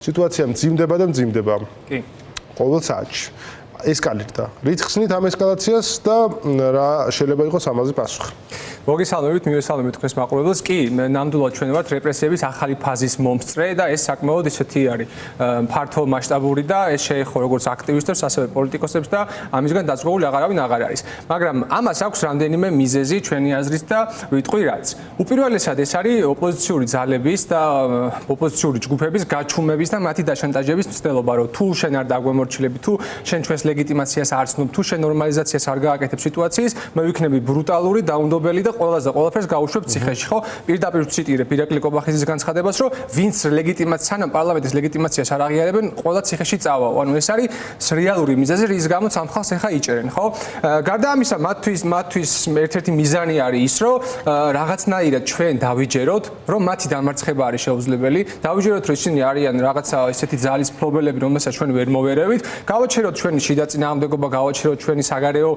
სიტუაცია მძიმდება და მძიმდება. კი. ყოველ საათში. ესკალირდა. რით ხსნით ამ ესკალაციას და რა შეიძლება იყოს ამაზე პასუხი? მოგესალმებით, მივესალმებით თქვენს მაყურებელს. კი, ნამდვილად ჩვენ ვართ რეპრესიების ახალი ფაზის მომსწრე და ეს საკმაოდ ისეთი არის ფართო მასშტაბური და ეს შეეხო როგორც აქტივისტებს, ასევე პოლიტიკოსებს და ამისგან დაწყებული აღარავინ აღარ არის. მაგრამ ამას აქვს რამდენიმე მიზეზი ჩვენი აზრით და ვიტყვი რაც. უპირველესად ეს არის ოპოზიციური ძალების და ოპოზიციური ჯგუფების გაჩუმების და მათი დაშანტაჟების მცდელობა, რომ თუ შენ არ დაგვემორჩილები, თუ შენ ჩვენს ლეგიტიმაციას არ ცნობ, თუ შენ ნორმალიზაციას არ გააკეთებ სიტუაციის, მე ვიქნები ბრუტალური, დაუნდობელი და ყველაზე ყველაფერს გავუშვებ ციხეში, ხო? პირდაპირ ვციტირებ ირაკლი კობახიძის განცხადებას, რომ ვინც ლეგიტიმაციას, სანამ პარლამენტის ლეგიტიმაციას არ აღიარებენ, ყველა ციხეში წავა. ანუ ეს არის რეალური მიზეზი, რის გამოც ამ ხალხს ეხა იჭერენ, ხო? გარდა ამისა, მათთვის ერთ-ერთი მიზანი არის ის, რომ რაღაცნაირად ჩვენ დავიჯეროთ, რომ მათი დამარცხება არის შეუძლებელი, დავიჯეროთ, რომ ისინი არიან რაღაცა ესეთი ძალის მფლობელები, რომელსაც ჩვენ ვერ მოვერევით, გავაჩეროთ ჩვენი შიდა წინააღმდეგობა, გავაჩეროთ ჩვენი საგარეო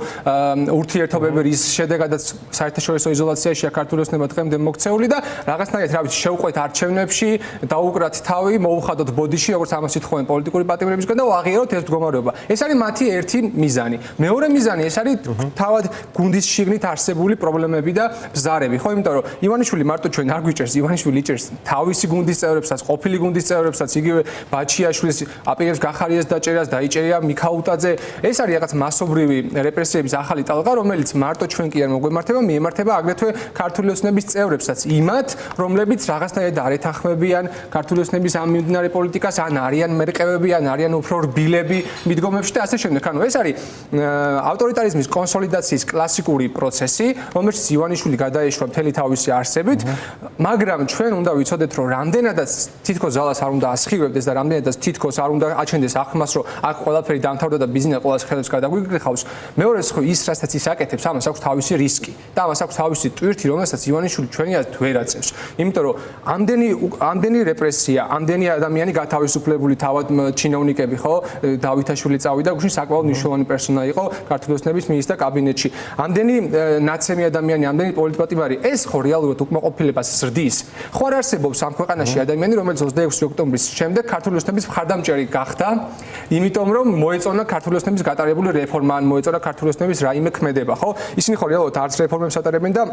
ურთიერთობები, რის შედეგადაც საერთაშორისო იზოლაციაშია ქართული ოცნება დღემდე მოქცეული და რაღაცნაირად რა ვიცი შევყვეთ არჩევნებში, დაუკრათ თავი, მოუხადოთ ბოდიში, როგორც ამას ითხოვენ პოლიტიკური პატიმრებისგან და ვაღიაროთ ეს მდგომარეობა. ეს არის მათი ერთი მიზანი. მეორე მიზანი ეს არის თავად გუნდის შიგნით არსებული პრობლემები და ბზარები, ხო, იმიტომ რომ ივანიშვილი მარტო ჩვენ არ გვიჭერს, ივანიშვილი იჭერს თავისი გუნდის წევრებსაც, ყოფილი გუნდის წევრებსაც, იგივე ბაჩიაშვილის აპირებს გახარიას დაჭერას, დაიჭერია მიქაუტაძე. ეს არის რაღაც მასობრივი რეპრესიების ახალი ტალღა, რომელიც მარტო ჩვენ კი არ მოგვემართება, მიემართება აგრეთვე ქართული ოცნების წევრებსაც, იმათ, რომლებიც რაღაცნაირად არ ეთანხმებიან ქართული ოცნების ამ მიმდინარე პოლიტიკას, ან არიან მერყევები, ან არიან უფრო რბილები მიდგომებში და ასე შემდეგ. ანუ ეს არის ავტორიტარიზმის კონსოლიდაციის კლასიკური პროცესი, რომელშიც ივანიშვილი გადაეშვა მთელი თავისი არსებით, მაგრამ ჩვენ უნდა ვიცოდეთ, რომ რამდენადაც თითქოს ძალას არ უნდა ასხივებდეს და რამდენადაც თითქოს არ უნდა აჩენდეს ახმას, რომ აქ ყველაფერი დამთავრდა და ბიზნესი ყოველს ხელებს გადაგვიგრეხავს. მეორეც ხო ის, რასაც ის აკეთებს, ამას აქვს თავისი რისკი და ამას აქვს თავისი ტვირთი, რომელსაც ივანიშვილი ჩვენი აზრით ვერ აწევს. იმიტომ რომ ამდენი რეპრესია, ამდენი ადამიანი გათავისუფლებული თავად ჩინოვნიკები, ხო, დავითაშვილი წავიდა, გუშინ საკმაოდ მნიშვნელოვანი პერსონა იყო ქართული ოცნების მინისტრთა კაბინეტში. ამდენი ნაცემი ადამიანი, ამდენი პოლიტპატიმარი, ეს ხო რეალურად უკმაყოფილებას ზრდის. ხო არ არსებობს ამ ქვეყანაში ადამიანი, რომელიც 26 ოქტომბრის შემდეგ ქართული ოცნების მხარდამჭერი გახდა, იმიტომ რომ მოეწონა ქართული ოცნების გატარებული რეფორმა, ან მოეწონა ქართული ოცნების რაიმე ქმედება, ხო? ისინი ხო რეალურად არც რეფორმებს ატარებენ და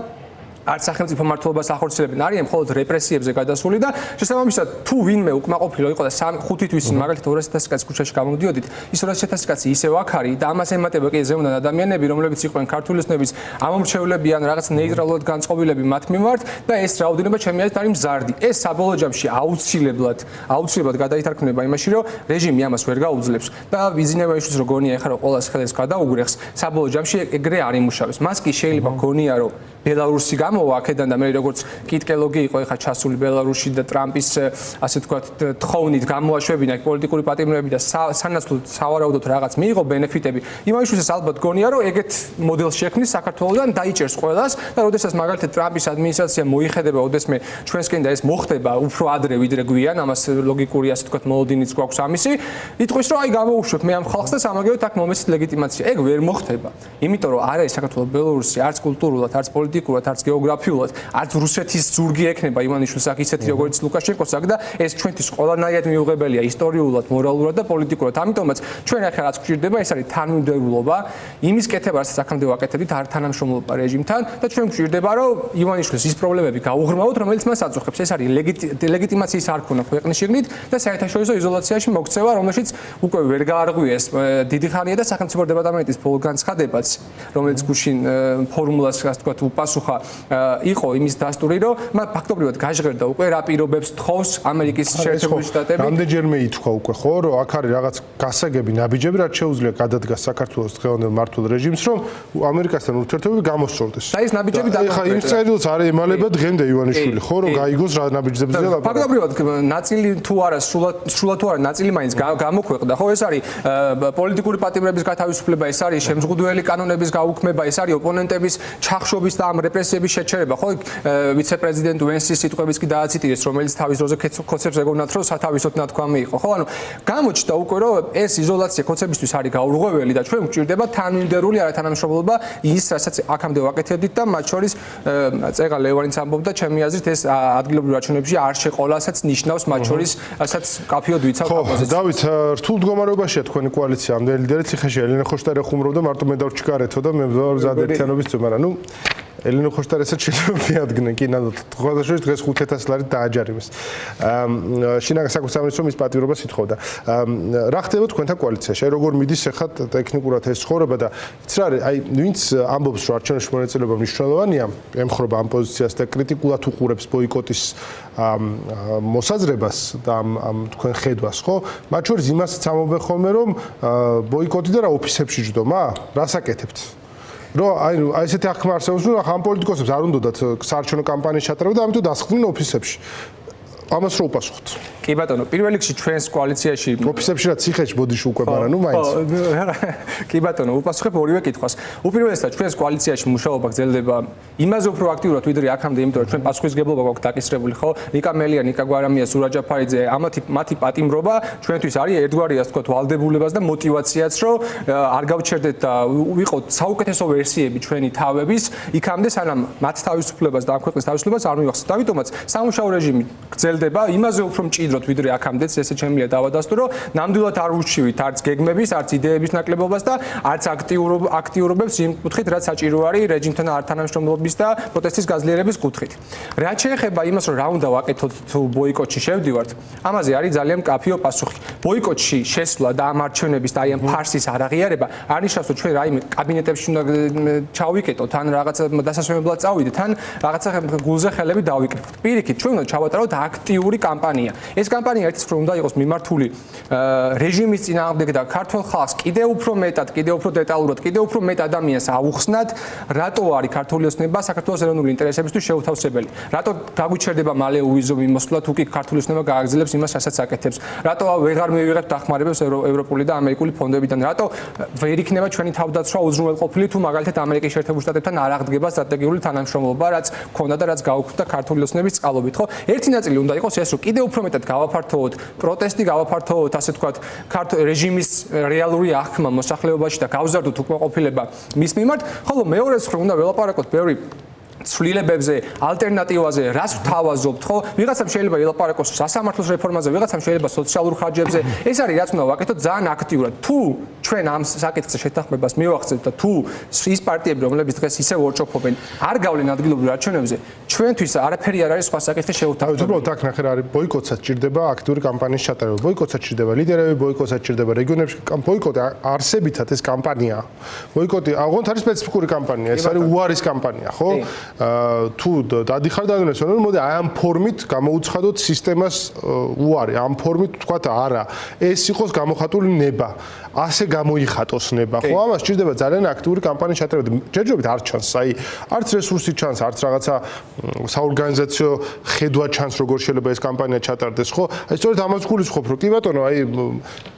არც სახელმწიფო მმართველობას ახორციელებენ, არიან მხოლოდ რეპრესიებზე გადასული და შესაბამისად თუ ვინმე უკმაყოფილო იყო და 5 თვის წინ მაგალითად 200.000 კაცი ქუჩაში გამოდიოდით, ის 200.000 კაცი ისევ აქ არის და ამას ემატება კი ზემოდან ადამიანები, რომლებიც იყვნენ ქართული ოცნების ამომრჩევლები ან რაღაც ნეიტრალურად განწყობილები მათ მიმართ და ეს რაოდენობა ჩემი აზრით არის მზარდი. ეს საბოლოო ჯამში აუცილებლად გადაითარგმნება იმაში, რომ რეჟიმი ამას ვერ გაუძლებს და ვიზინევაიშვილს რო გონია ეხლა რომ ყოველს ხელებს გადაუგრეხს, საბოლოო ჯამში ეგრე არ იმუშავებს. მას კი შეიძლება გონია რომ ბელარუსი გამოვა აქედან და მე როგორც კიტკელოგი იყო ეხა ჩასული ბელარუსში და ტრამპის ასე თქვათ თხოვნით გამოაშვებინა პოლიტიკური პატიმრები და სანაცვლოდ სავარაუდოდ რაღაც მიიღო ბენეფიტები. იმაშვილს ალბათ გონია რომ ეგეთ მოდელს შექმნის საქართველოსთან დაიჭერს ყველას და როდესაც მაგალითად ტრამპის ადმინისტრაცია მოიხედება ოდესმე ჩვენსკენ და ეს მოხდება უფრო ადრე ვიდრე გვიან, ამას ლოგიკური ასე თქვათ მოლოდინიც გვაქვს ამისი, იტყვის რომ აი გამოუშვებ მე ამ ხალხს და სამაგეროდ აქ მომეცით ლეგიტიმაცია. ეგ ვერ მოხდება. იმიტომ რომ არ არის საქართველოს ბელარუსი არც კულტურულად, არც პოლიტიკურად, არც გეოგრაფიულად, არც რუსეთის ზურგი ექნება ივანიშვილს აქ ისეთი როგორც ლუკაშენკოს აქ და ეს ჩვენთვის ყველანაირად მიუღებელია ისტორიულად, მორალურად და პოლიტიკურად. ამიტომაც ჩვენ ახლა რაც გვჭირდება, ეს არის თანმიმდევრულობა, იმის კეთება, რასაც აქამდე ვაკეთებდით, თანამშრომლობა რეჟიმთან და ჩვენ გვჭირდება, რომ ივანიშვილს ის პრობლემები გაუღრმავოთ, რომელიც მას აწუხებს. ეს არის ლეგიტიმაციის არ ქონა ქვეყნის შიგნით და საერთაშორისო იზოლაციაში მოქცევა, რომელშიც უკვე ვერ გაარღვიეს დიდი ხანია და სახელმწიფო დეპარტამენტის ბოლო განცხადებაც, რომელიც გუშინ ფორმულას ასე თქვათ უპასუხა იყო იმის დასტური, რომ მათ ფაქტობრივად გაჟღერდა უკვე რა პირობებს თხოვს ამერიკის შეერთებული შტატები. რამდენჯერმე ითქვა უკვე, ხო, რომ აქ არის რაღაც გასაგები, ნაბიჯები, რაც შეუძლია გადადგას საქართველოს დღევანდელ მართულ რეჟიმს, რომ ამერიკასთან ურთიერთობები გამოსწორდეს. და ეს ნაბიჯები ხა იმ წერილს არ ემალება დღემდე ივანიშვილი, ხო, რომ გაიგოს რა ნაბიჯებზე ლაპარაკი. ფაქტობრივად ნაწილი თუ არა, სრულად თუ არა, ნაწილი მაინც გამოქვეყნდა, ხო, ეს არის პოლიტიკური პატიმრების გათავისუფლება, ეს არის შემზღუდველი კანონების გაუქმება, ეს არის ოპონენტების ჩახშობის და ამ რეპრესიების შეჩერება, ხო, ვიცე-პრეზიდენტ ვენსის სიტყვებიც კი დააციტირეს, რომელიც თავის დროზე ქოცებს ეგონათ, რომ სათავისოდ ნათქვამი იყო, ხო? ანუ გამოჩნდა უკვე, რომ ეს იზოლაცია ქოცებისთვის არის გაურღვეველი და ჩვენ გვჭირდება თანმიმდევრული არათანამშრომლობა ის, რასაც აქამდე ვაკეთებდით და მათ შორის წეგა ლევანიც ამბობდა, ჩემი აზრით ეს ადგილობრივ არჩევნებში არ შეყოლასაც ნიშნავს მათ შორის, რასაც კაფეოდ ვიცავთ ოპოზიციას. დავით, რთულ მდგომარეობაშია თქვენი კოალიცია, ამდენი ლიდერი ციხეში ელენე ხოშტარი ხუმრობდა მარტო მე დავჩქარეთო და მე ვზად ერთიანობის წევრი, მაგრამ ნუ ელენე ხოშტარისაც შეიძლება მიადგნენ, კი ნამდვილად ყოველდღიურად დღეს 5,000 ლარი დააჯარიმეს. შინაგან საქმეთა სამინისტრო მის პატივრობას ითხოვდა. რა ხდება თქვენთან კოალიციაში? როგორ მიდის ახლა ტექნიკურად ეს ცხოვრება და იცი რა არის, აი ვინც ამბობს რომ არჩევნებში მონაწილეობა მნიშვნელოვანია, ემხრობა ამ პოზიციას და კრიტიკულად უყურებს ბოიკოტის მოსაზრებას და ამ თქვენ ხედვას, ხო? მათ შორის იმასაც ამბობენ ხოლმე რომ ბოიკოტი და რა ოფისებში ჯდომა? რას აკეთებთ? რომ აი ესეთი აღქმა არსებობს, რომ ამ პოლიტიკოსებს არ უნდათ საარჩევნო კამპანიის ჩატარება და ამიტომ დასხდნენ ოფისებში. ამას რო უპასუხოთ. კი ბატონო, პირველ რიგში ჩვენს კოალიციაში ოფისებში რა ციხეში ბოდიში უკვე, მაგრამ ნუ მაინც. კი ბატონო, უპასუხებ ორივე კითხვას. უპირველესად ჩვენს კოალიციაში მუშაობა გრძელდება იმაზე უფრო აქტიურად ვიდრე აქამდე, იმიტომ რომ ჩვენ პასუხისგებლობა გვაქვს დაკისრებული, ხო? ნიკა მელია, ნიკა გვარამია, სურაჯ ჯაფარიძე, მათი პატიმრობა ჩვენთვის არის ერთგვარი, ასე ვთქვათ, ვალდებულებას და მოტივაციაც, რომ არ გავჩერდეთ და ვიყოთ საუკეთესო ვერსიები ჩვენი თავების, იქამდე სანამ მათ თავისუფლებას და ამ ქვეყნის თავისუფლებას არ მივახსენებთ. ამიტომაც სამუშაო რეჟიმი გრძელდება იმაზე უფრო მჭიდროდ ვიდრე აქამდეც, ესე ჩემია დავადასტურო, რომ ნამდვილად არ ურჩივით არც გეგმების, არც იდეების ნაკლებობას და არც აქტიურობებს იმ კუთხით, რაც საჭირო არის რეჟიმთან არათანამშრომლობის და პროტესტის გაძლიერების კუთხით. რაც შეეხება იმას, რომ რა უნდა ვაკეთოთ თუ ბოიკოტში შევდივართ, ამაზე არის ძალიან მკაფიო პასუხი. ბოიკოტში შესვლა და ამ არჩევნების და აი ამ ფარსის არაღიარება არ ნიშნავს, რომ ჩვენ რაიმე კაბინეტებში უნდა ჩავიკეტოთ, ან რაღაცა დასასვენებლად წავიდეთ, ან რაღაცა გულზე ხელები დავიკრიფოთ. პირიქით, ჩვენ უნდა ჩავატაროთ აქტიური კამპანია. ეს კამპანია ერთის მხრივ უნდა იყოს მიმართული რეჟიმის წინააღმდეგ და ქართულ ხალხს კიდევ უფრო მეტად, კიდევ უფრო დეტალურად, კიდევ უფრო მეტ ადამიანს აუხსნათ, რატო არის ქართული ოცნება საქართველოს ეროვნული ინტერესებისთვის შეუთავსებელი. რატო დაგვიჩერდება მალე უვიზო მიმოსვლა, თუ კი ქართული ოცნება გააგრძელებს იმას, რასაც აკეთებს. რატო ვეღარ მივიღებთ დახმარებებს ევროპული და ამერიკული ფონდებიდან. რატო ვერ იქნება ჩვენი თავდაცვა უზრუნველყოფილი, თუ მაგალითად ამერიკის შეერთებულ შტატებთან არ აღდგება სტრატეგიული თანამშრომლობა, რაც ქონდა და რაც გაუქმდა ქართული ოცნების წყალობით, ხო? ერთი ნაწილი უნდა იყოს ეს, რომ კიდევ უფრო მეტად გავაფართოვოთ პროტესტი, გავაფართოვოთ, ასე ვთქვათ, ქართული რეჟიმის რეალური აღქმა მოსახლეობაში და გავზარდოთ უკმაყოფილება მის მიმართ, ხოლო მეორე მხრივ უნდა ველაპარაკოთ ბევრი ცვლილებებზე, ალტერნატივაზე, რას ვთავაზობთ, ხო? ვიღაცამ შეიძლება ელაპარაკოს სასამართლოს რეფორმაზე, ვიღაცამ შეიძლება სოციალურ ხარჯებზე. ეს არის რაც უნდა ვაკეთოთ ძალიან აქტიურად. თუ ჩვენ ამ საკითხზე შეთანხმებას მივახცევთ და თუ ის პარტიები, რომლებიც დღეს ისევ ორჭოფობენ, არ გავლენ ადგილობრივ არჩევნებზე, ჩვენთვის არაფერი არ არის სხვა საკითხი შეუთავსებელი. უბრალოდ აქ ნახე რა არის, ბოიკოტსაც ჭირდება აქტიური კამპანიის ჩატარება. ბოიკოტსაც ჭირდება ლიდერები, ბოიკოტსაც ჭირდება რეგიონებში. ბოიკოტი არსებითად ეს კამპანიაა. ბოიკოტი აღონთ არის სპეციფიკური კამპანია, ეს არის უარის კამპანია, ხო? თუ დადიხარ დაგნესო, რომ მოდი აი ამ ფორმით გამოუცხადოთ სისტემას უარი, ამ ფორმით თქვათ არა, ეს იყოს გამოხატული ნება. ასე გამოიხატოს ნება, ხო? ამას ჭირდება ძალიან აქტიური კამპანიის ჩატარება. ჯერჯერობით არ ჩანს, აი, არც რესურსი ჩანს, არც რაღაცა საორგანიზაციო ხედვა ჩანს, როგორ შეიძლება ეს კამპანია ჩატარდეს, ხო? აი, სწორედ ამას გულისხმობ, რომ კი ბატონო, აი,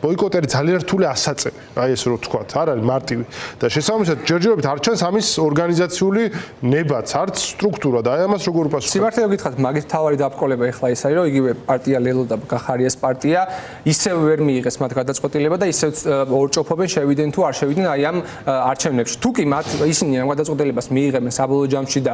ბოიკოტერი ძალიან რთული ასაწევი, აი ეს რო თქვათ, არ არის მარტივი. და შესაბამისად, ჯერჯერობით არ ჩანს ამის ორგანიზაციული ნებაც, არც სტრუქტურა და აი ამას როგორ უპასუხებთ? სიმართლე გითხრათ, მაგის თავარი დაბრკოლება ეხლა ის არის, რომ იგივე პარტია ლელო და გახარიას პარტია ისევ ვერ მიიღეს მათ გადაწყვეტილება და ისევ ორჭოფობენ შევიდნენ თუ არ შევიდნენ აი ამ არჩევნებში. თუ კი მათ ისინი ამ გადაწყვეტილებას მიიღებენ საბოლოო ჯამში და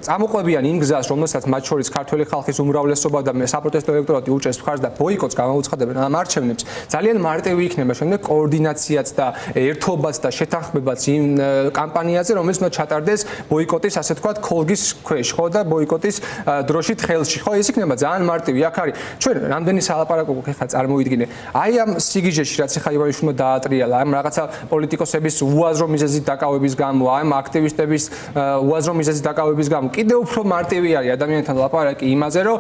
წამოყვებიან იმ გზას, რომელსაც მათ შორის ქართული ხალხის უმრავლესობა და საპროტესტო ელექტორატი უჭერს მხარს და ბოიკოტს გამოუცხადებენ ამ არჩევნებს, ძალიან მარტივი იქნება შემდეგ კოორდინაციაც და ერთობაც და შეთანხმებაც იმ კამპანიაზე, რომელიც უნდა ჩატარდეს ბოიკოტის, ასე ვთქვათ, ქოლგის ქვეშ, ხო და ბოიკოტის დროშით ხელში, ხო, ეს იქნება ძალიან მარტივი. აქ არის ჩვენ რამდენი სალაპარაკო ხა წარმოვიდგინე. აი ამ სიგიჟეში რაც ხა ივანიშვილმა დაატრიალა, ამ რაღაცა პოლიტიკოსების უაზრო მიზეზით დაკავების გამო, ამ აქტივისტების უაზრო მიზეზით დაკავების გამო, კიდევ უფრო მარტივი არის ადამიანთან ლაპარაკი იმაზე, რომ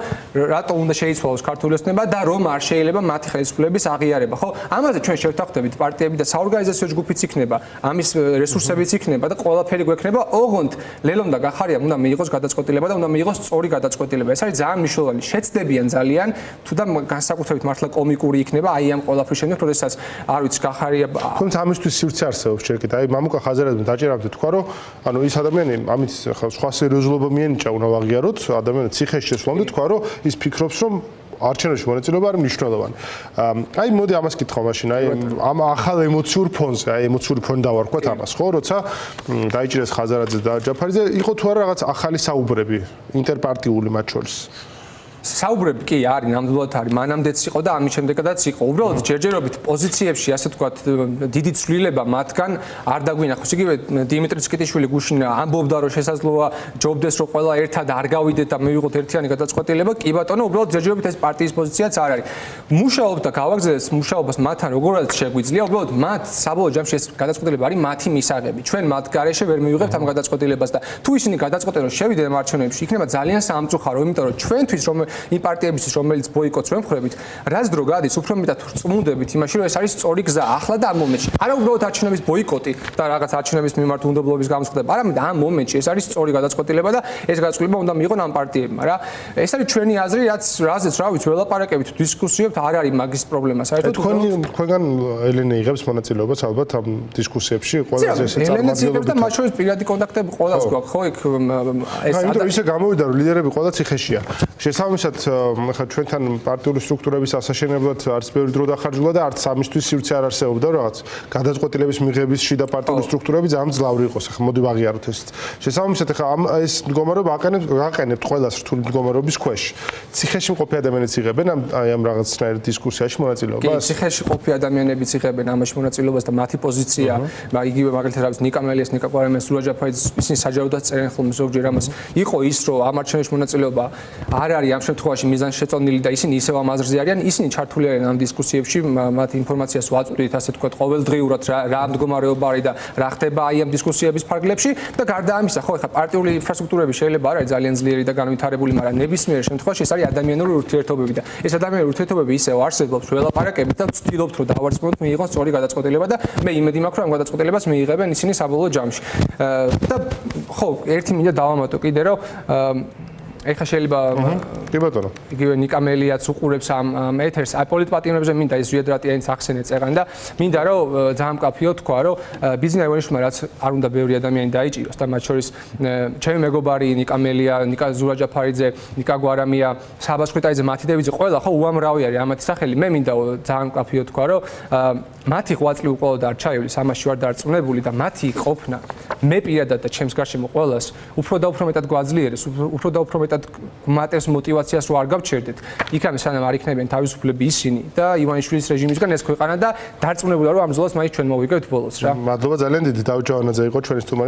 რატო უნდა შეიცვალოს ქართული ოცნება და რომ არ შეიძლება მათი ხელისუფლების აღიარება, ხო? ამაზე ჩვენ შევთანხმდებით პარტიები და საორგანიზაციო ჯგუფიც იქნება, ამის რესურსებიც იქნება და ყველაფერი გვექნება. ოღონდ ლელომ და უნდა გახარია, უნდა მიიღოს გადაწყვეტილება და უნდა მიიღოს სწორი გადაწყვეტილება. ეს არის ძალიან მნიშვნელოვანი. შეცდებიან ძალიან, თუ და განსაკუთრებით მართლა კომიკური იქნება, აი ამ ყველაფრის შემდეგ, როდესაც არ ვიცი, გახარია. თუმცა ამისთვის სივრცე არსებობს შეკეთ. აი მამუკა ხაზარაძემ დაჭერავდა თქვა, რომ ანუ ის ადამიანი ამით სხვა სერიოზულობა მიენიჭა უნდა ვაღიაროთ, ადამიანი ციხეში შესვლამდე თქვა, რომ ის ფიქრობს, რომ არჩევნებში მონაწილეობა არის მნიშვნელოვანი. აი მოდი ამას კითხო მაშინ, აი ამ ახალ ემოციურ ფონზე, აი ემოციური ფონი დავარქვათ ამას, ხო, როცა დაიჭირეს ხაზარაძე და ჯაფარიძე, იყო თუ არა რაღაც ახალი საუბრები, ინტერპარტიული მათ შორის. საუბრები კი არის, ნამდვილად არის, მანამდეც იყო და ამის შემდეგაც იყო. უბრალოდ ჯერჯერობით პოზიციებში, ასე ვთქვათ, დიდი ცვლილება მათგან არ დაგვინახავს. იგივე დიმიტრი ცკიტიშვილი გუშინ ამბობდა, რომ შესაძლოა ჯობდეს, რომ ყველა ერთად არ გავიდეთ და მივიღოთ ერთიანი გადაწყვეტილება. კი ბატონო, უბრალოდ ჯერჯერობით ეს პარტიის პოზიციაც არ არის. მუშაობთ და გავაგზავნეთ მუშაობას მათთან როგორაც შეგვიძლია, უბრალოდ მათ საბოლოო ჯამში ეს გადაწყვეტილება არის მათი მისაღები. ჩვენ მათ გარეშე ვერ მივიღებთ ამ გადაწყვეტილებას და თუ ისინი გადაწყვეტენ, რომ შევიდნენ არჩევნებში, იქნება ძალიან საამწუხარო, იმიტომ რომ ჩვენთვის იმ პარტიებისთვის, რომელიც ბოიკოტს ვერ მხვრებით, რაც დრო გადის, უფრო მეტად რწმუნდებით იმაში, რომ ეს არის სწორი გზა ახლა და ამ მომენტში. არა უბრალოდ არჩევნების ბოიკოტი და რაღაც არჩევნების მიმართ უნდობლობის გამოსხდება, არამედ ამ მომენტში ეს არის სწორი გადაწყვეტილება და ეს გადაწყვეტილება უნდა მიიღონ ამ პარტიებმა, რა. ეს არის ჩვენი აზრი, რაზეც რა ვიცი, ველაპარაკებით, დისკუსიებთ, არ არის მაგის პრობლემა. საერთოდ თქვენგან ელენე იღებს მონაწილეობას ალბათ ამ დისკუსიებში, ყველაზე ესე ელენეც იღებს და მათ შორის პირადი კონტაქტები ყველას გვაქვს, ხო, იქ ეს ანუ ისე გამოვიდა, რომ ლიდერები ყველა ციხეშია. შესაბამისად ხა ჩვენთან პარტიული სტრუქტურების ასაშენებლად არც ბევრი დრო დახარჯულა და არც ამისთვის სივრცე არ არსებობდა რაღაც გადაწყვეტილების მიღების შიდა პარტიული სტრუქტურები ძალიან ძლავრი იყოს. ხა მოდი ვაღიაროთ ესეც. შესაბამისად ხა ეს მდგომარეობა აყენებთ ყველას რთული მდგომარეობის ქვეშ. ციხეში მყოფი ადამიანებიც იღებენ ამ რაღაცნაირ დისკუსიაში მონაწილეობას? კი, ციხეში მყოფი ადამიანებიც იღებენ ამაში მონაწილეობას და მათი პოზიცია, იგივე მაგალითად რა ვიცი, ნიკა მელიას, ნიკა კვარამიას, სურა ჯაფარიძის ისინი საჯაროდაც წერენ ხოლმე ზოგჯერ ამას. იყო ის, რომ ამ არჩევნებში მონაწილეობა არ არის ამ შემთხვევაში მიზანშეწონილი და ისინი ისევ ამ აზრზე არიან, ისინი ჩართული არიან ამ დისკუსიებში, მათ ინფორმაციას ვაწვდით, ასე ვთქვათ, ყოველდღიურად რა მდგომარეობა არის და რა ხდება აი ამ დისკუსიების ფარგლებში და გარდა ამისა, ხო, ეხლა პარტიული ინფრასტრუქტურები შეიძლება არ არის ძალიან ძლიერი და განვითარებული, მაგრამ ნებისმიერ შემთხვევაში ეს არის ადამიანური ურთიერთობები და ეს ადამიანური ურთიერთობები ისევ არსებობს, ველაპარაკებით და ვცდილობთ, რომ დავარწმუნოთ, მიიღოს სწორი გადაწყვეტილება და მე იმედი მაქვს, რომ ამ გადაწყვეტილებას მიიღებენ ისინი საბოლოო ჯამში. და ხო, ერთი მინდა დავამატო კიდე, რომ ეხლა შეიძლება კი ბატონო. იგივე ნიკა მელიაც უყურებს ამ ეთერს. აი პოლიტპატიმრებზე მინდა ის ზვიედრატიანიც ახსენე წერან და მინდა რომ ძალიან მკაფიო თქვა, რომ ბიზნეს ევენიშმა რაც არ უნდა ბევრი ადამიანი დაიჭიროს და მათ შორის ჩემი მეგობარი ნიკა მელია, ნიკა ზურაჯაფარიძე, ნიკა გვარამია, საბას ხვიტაიძე, მათი დევიძე, ყველა ხო უამრავი არის ამათი სახელი. მე მინდა ძალიან მკაფიო თქვა, რომ მათი ღვაწლი უყოლოდ არ ჩაივლის, ამაში ვარ დარწმუნებული და მათი ყოფნა მე პირადად და ჩემს გარშემო ყველას უფრო და უფრო მეტად გვაძლიერებს, უფრო და უფრო მეტად გმატებს мотиваციას რომ არ გავჩერდეთ. იქამდე სანამ არ იქნებიან თავისუფლები ისინი და ივანიშვილის რეჟიმისგან ეს ქვეყანა და დარწმუნებულია რომ ამ ბრძოლას მაინც ჩვენ მოვიგებთ ბოლოს რა. მადლობა ძალიან დიდი, დავით ჯავანაძე იყო ჩვენი სტუმარი.